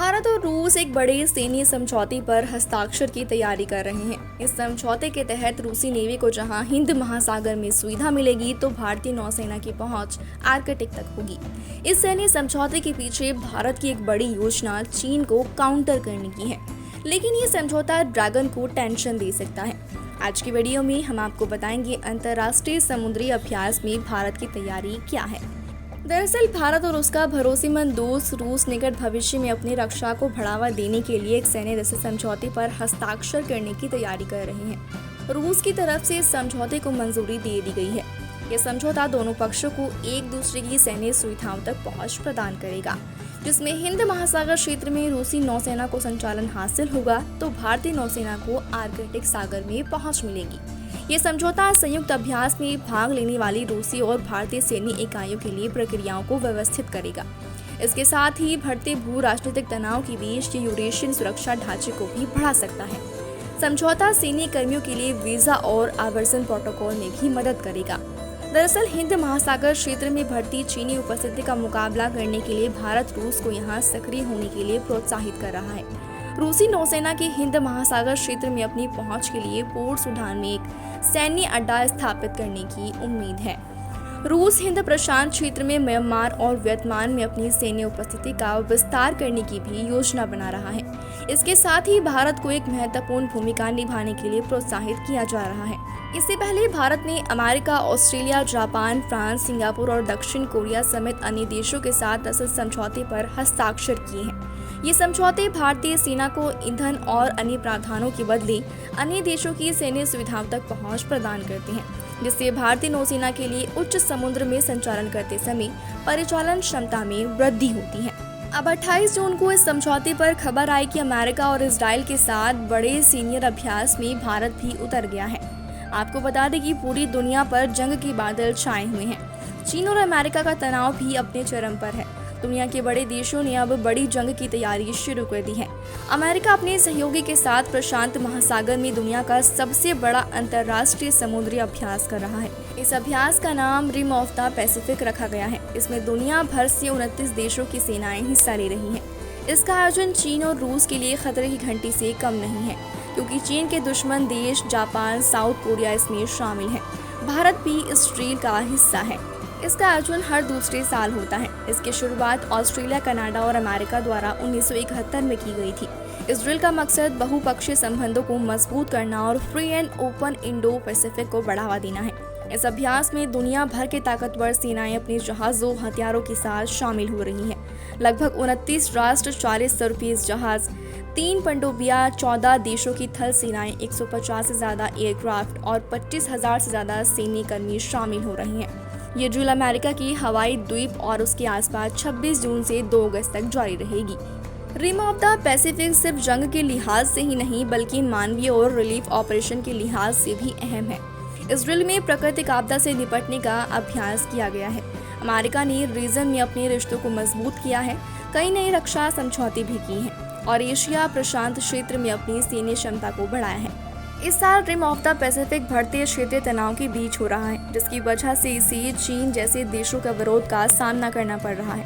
भारत और रूस एक बड़े सैन्य समझौते पर हस्ताक्षर की तैयारी कर रहे हैं। इस समझौते के तहत रूसी नेवी को जहां हिंद महासागर में सुविधा मिलेगी, तो भारतीय नौसेना की पहुंच आर्कटिक तक होगी। इस सैन्य समझौते के पीछे भारत की एक बड़ी योजना चीन को काउंटर करने की है, लेकिन ये समझौता ड्रैगन को टेंशन दे सकता है। आज की वीडियो में हम आपको बताएंगे अंतर्राष्ट्रीय समुद्री अभ्यास में भारत की तैयारी क्या है। दरअसल भारत और उसका भरोसेमंद दोस्त रूस निकट भविष्य में अपनी रक्षा को बढ़ावा देने के लिए एक सैन्य रस्सी समझौते पर हस्ताक्षर करने की तैयारी कर रहे हैं। रूस की तरफ से इस समझौते को मंजूरी दे दी गई है। यह समझौता दोनों पक्षों को एक दूसरे की सैन्य सुविधाओं तक पहुंच प्रदान करेगा, जिसमें हिंद महासागर क्षेत्र में रूसी नौसेना को संचालन हासिल होगा, तो भारतीय नौसेना को आर्कटिक सागर में पहुंच मिलेगी। ये समझौता संयुक्त अभ्यास में भाग लेने वाली रूसी और भारतीय सैन्य इकाइयों के लिए प्रक्रियाओं को व्यवस्थित करेगा। इसके साथ ही बढ़ते भू राजनीतिक तनाव के बीच ये यूरेशियन सुरक्षा ढांचे को भी बढ़ा सकता है। समझौता सैन्य कर्मियों के लिए वीजा और आवर्जन प्रोटोकॉल में भी मदद करेगा। दरअसल हिंद महासागर क्षेत्र में बढ़ती चीनी उपस्थिति का मुकाबला करने के लिए भारत रूस को यहाँ सक्रिय होने के लिए प्रोत्साहित कर रहा है। रूसी नौसेना की हिंद महासागर क्षेत्र में अपनी पहुंच के लिए पोर्ट सुडान में एक सैन्य अड्डा स्थापित करने की उम्मीद है। रूस हिंद प्रशांत क्षेत्र में म्यांमार और वियतनाम में अपनी सैन्य उपस्थिति का विस्तार करने की भी योजना बना रहा है। इसके साथ ही भारत को एक महत्वपूर्ण भूमिका निभाने के लिए प्रोत्साहित किया जा रहा है। इससे पहले भारत ने America, Australia, Japan, France, Singapore और दक्षिण कोरिया समेत अन्य देशों के साथ इस समझौते पर हस्ताक्षर किए हैं। ये समझौते भारतीय सेना को ईंधन और अन्य प्रावधानों के बदले अन्य देशों की सैन्य सुविधाओं तक पहुंच प्रदान करते हैं, जिससे भारतीय नौसेना के लिए उच्च समुद्र में संचालन करते समय परिचालन क्षमता में वृद्धि होती है। अब 28 जून को इस समझौते पर खबर आई कि अमेरिका और इजराइल के साथ बड़े सीनियर अभ्यास में भारत भी उतर गया है। आपको बता दें कि पूरी दुनिया पर जंग के बादल छाए हुए हैं। चीन और अमेरिका का तनाव भी अपने चरम पर है। दुनिया के बड़े देशों ने अब बड़ी जंग की तैयारी शुरू कर दी है। अमेरिका अपने सहयोगी के साथ प्रशांत महासागर में दुनिया का सबसे बड़ा अंतर्राष्ट्रीय समुद्री अभ्यास कर रहा है। इस अभ्यास का नाम रिम ऑफ द पैसिफिक रखा गया है। इसमें दुनिया भर से 29 देशों की सेनाएं हिस्सा ले रही हैं। इसका आयोजन चीन और रूस के लिए खतरे की घंटी से कम नहीं है, क्योंकि चीन के दुश्मन देश जापान, साउथ कोरिया इसमें शामिल है। भारत भी इस ड्रील का हिस्सा है। इसका आयोजन हर दूसरे साल होता है। इसकी शुरुआत ऑस्ट्रेलिया, कनाडा और अमेरिका द्वारा 1971 में की गई थी। इस ड्रिल का मकसद बहुपक्षीय संबंधों को मजबूत करना और free and open Indo Pacific को बढ़ावा देना है। इस अभ्यास में दुनिया भर के ताकतवर सेनाएं अपने जहाजों, हथियारों के साथ शामिल हो रही हैं। लगभग 29 राष्ट्र, 40 सरफेस जहाज, 3 पनडुब्बियां, 14 देशों की थल सेनाएं, 150 से ज्यादा एयरक्राफ्ट और 25,000 से ज्यादा सैन्य कर्मी शामिल हो रही हैं। ये ड्रिल अमेरिका की हवाई द्वीप और उसके आसपास 26 जून से 2 अगस्त तक जारी रहेगी। रिम ऑफ द पैसिफिक सिर्फ जंग के लिहाज से ही नहीं, बल्कि मानवीय और रिलीफ ऑपरेशन के लिहाज से भी अहम है। इस ड्रिल में प्राकृतिक आपदा से निपटने का अभ्यास किया गया है। अमेरिका ने रीजन में अपने रिश्तों को मजबूत किया है, कई नए रक्षा समझौते भी किए हैं और एशिया प्रशांत क्षेत्र में अपनी सैन्य क्षमता को बढ़ाया है। इस साल रिम ऑफ द पैसिफिक बढ़ते क्षेत्रीय तनाव के बीच हो रहा है, जिसकी वजह से इसे चीन जैसे देशों का विरोध का सामना करना पड़ रहा है।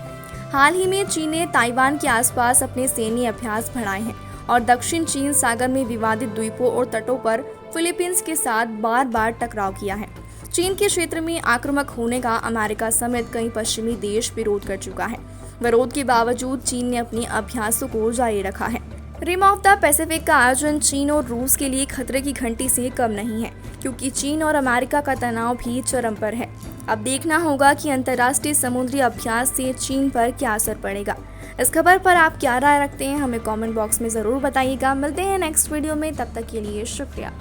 हाल ही में चीन ने ताइवान के आसपास अपने सैन्य अभ्यास बढ़ाए हैं और दक्षिण चीन सागर में विवादित द्वीपों और तटों पर फिलीपींस के साथ बार बार टकराव किया है। चीन के क्षेत्र में आक्रामक होने का अमेरिका समेत कई पश्चिमी देश विरोध कर चुका है। विरोध के बावजूद चीन ने अपने अभ्यासों को जारी रखा है। रिम ऑफ द पैसिफिक का आयोजन चीन और रूस के लिए खतरे की घंटी से कम नहीं है, क्योंकि चीन और अमेरिका का तनाव भी चरम पर है। अब देखना होगा कि अंतर्राष्ट्रीय समुद्री अभ्यास से चीन पर क्या असर पड़ेगा। इस खबर पर आप क्या राय रखते हैं, हमें कमेंट बॉक्स में ज़रूर बताइएगा। मिलते हैं नेक्स्ट वीडियो में, तब तक के लिए शुक्रिया।